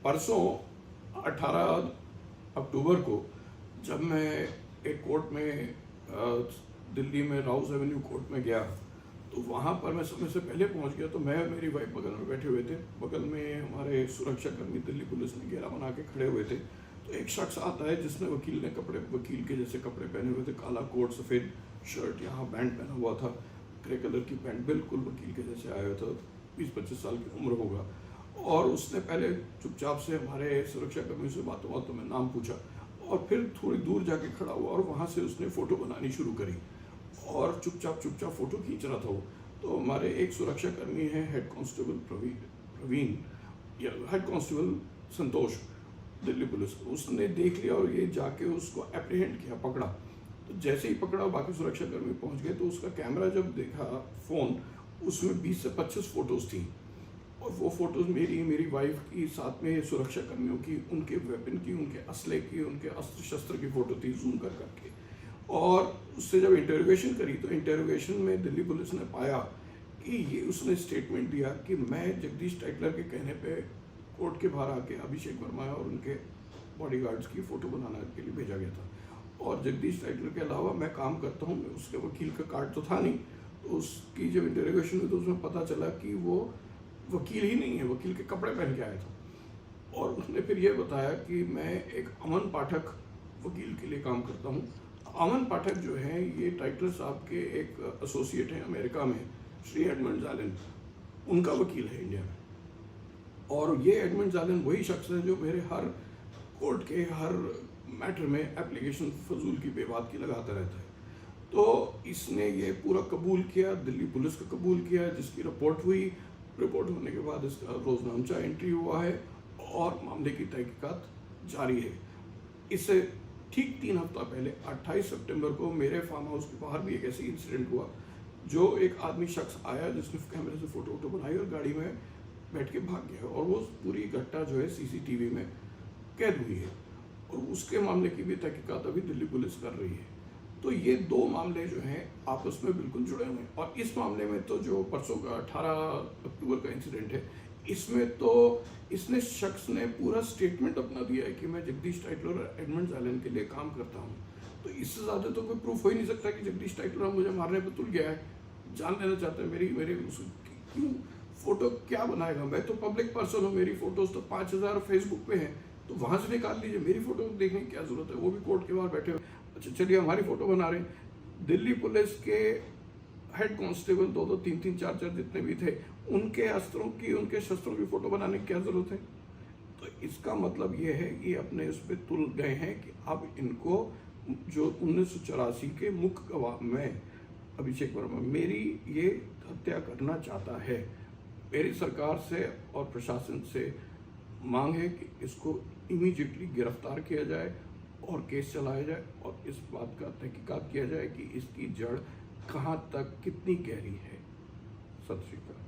परसों 18 अक्टूबर को जब मैं एक कोर्ट में दिल्ली में राउस एवेन्यू कोर्ट में गया, तो वहाँ पर मैं समय से पहले पहुँच गया। तो मैं और मेरी वाइफ बगल में बैठे हुए थे, बगल में हमारे सुरक्षाकर्मी दिल्ली पुलिस ने घेरा बना के खड़े हुए थे। तो एक शख्स आता है जिसने वकील के जैसे कपड़े पहने हुए थे, काला कोट, सफ़ेद शर्ट, यहाँ बैंड पहना हुआ था, ग्रे कलर की पैंट, बिल्कुल वकील के जैसे आया हुआ था। 20-25 साल की उम्र होगा। और उसने पहले चुपचाप से हमारे सुरक्षाकर्मी से बातों में नाम पूछा और फिर थोड़ी दूर जाके खड़ा हुआ और वहाँ से उसने फ़ोटो बनानी शुरू करी और चुपचाप फ़ोटो खींच रहा था वो। तो हमारे एक सुरक्षाकर्मी हैं, हेड कांस्टेबल प्रवीण या हेड कांस्टेबल संतोष, दिल्ली पुलिस, उसने देख लिया और ये जाके उसको एप्रीहेंड किया, पकड़ा। तो जैसे ही पकड़ा बाकी सुरक्षाकर्मी पहुंच गए, तो उसका कैमरा जब देखा फ़ोन, उसमें 20 से 25 फ़ोटोज़ थी और वो फ़ोटोज़ मेरी वाइफ की, साथ में सुरक्षाकर्मियों की, उनके वेपन की, उनके असले की, उनके अस्त्र शस्त्र की फ़ोटो थी, जूम कर करके। और उससे जब इंटरोगेशन करी तो इंटरोगेशन में दिल्ली पुलिस ने पाया कि ये उसने स्टेटमेंट दिया कि मैं जगदीश टाइटलर के कहने पे कोर्ट के बाहर आके अभिषेक वर्मा और उनके बॉडीगार्ड्स की फ़ोटो बनाने के लिए भेजा गया था। और जगदीश टाइटलर के अलावा मैं काम करता हूँ, उसके वकील का कार्ड तो था नहीं। तो उसकी जब इंटरोगेशन हुई तो उसमें पता चला कि वो वकील ही नहीं है, वकील के कपड़े पहन के आया था। और उसने फिर ये बताया कि मैं एक अमन पाठक वकील के लिए काम करता हूँ। अमन पाठक जो हैं, ये टाइटलर साहब के एक एसोसिएट हैं अमेरिका में, श्री एडमंड जालिन, उनका वकील है इंडिया में। और ये एडमंड जालिन वही शख्स है जो मेरे हर कोर्ट के हर मैटर में एप्लीकेशन फजूल की बेबात की लगाता रहता है। तो इसने ये पूरा कबूल किया, दिल्ली पुलिस का कबूल किया, जिसकी रिपोर्ट हुई। रिपोर्ट होने के बाद इसका रोजनामचा एंट्री हुआ है और मामले की तहकीकात जारी है। इससे ठीक 3 हफ्ता पहले 28 सितंबर को मेरे फार्म हाउस के बाहर भी एक ऐसी इंसिडेंट हुआ, जो एक आदमी शख्स आया जिसने कैमरे से फ़ोटो बनाई और गाड़ी में बैठ के भाग गया। और वो पूरी घटना जो है सीसीटीवी में कैद हुई है और उसके मामले की भी तहकीकात अभी दिल्ली पुलिस कर रही है। तो ये 2 मामले जो हैं आपस में बिल्कुल जुड़े हुए हैं। और इस मामले में तो जो परसों का 18 अक्टूबर का इंसिडेंट है, इसमें तो इसने शख्स ने पूरा स्टेटमेंट अपना दिया है कि मैं जगदीश टाइटलर और एडमंड जालिन के लिए काम करता हूँ। तो इससे ज़्यादा तो कोई प्रूफ हो ही नहीं सकता कि जगदीश टाइटलर मुझे मारने पर तुल गया है, जान लेना चाहते हैं मेरे क्यों फ़ोटो क्या बनाएगा। मैं तो पब्लिक पर्सन हूँ, मेरी फ़ोटोज़ तो 5000 फेसबुक पे हैं, तो वहाँ से निकाल लीजिए, मेरी फ़ोटो देखने की क्या ज़रूरत है, वो भी कोर्ट के बाहर बैठे हुए। अच्छा चलिए, हमारी फ़ोटो बना रहे हैं। दिल्ली पुलिस के हेड कांस्टेबल 2-2, 3-3, 4-4 जितने भी थे, उनके अस्त्रों की, उनके शस्त्रों की फ़ोटो बनाने की क्या ज़रूरत है। तो इसका मतलब ये है कि अपने उस पर तुल गए हैं कि अब इनको जो 1984 के मुख्य गवाह में अभिषेक वर्मा मेरी ये हत्या करना चाहता है। मेरी सरकार से और प्रशासन से मांग है कि इसको इमीडिएटली गिरफ्तार किया जाए और केस चलाया जाए और इस बात का तहकीकात किया जाए कि इसकी जड़ कहाँ तक कितनी गहरी है। सत श्री अकाल।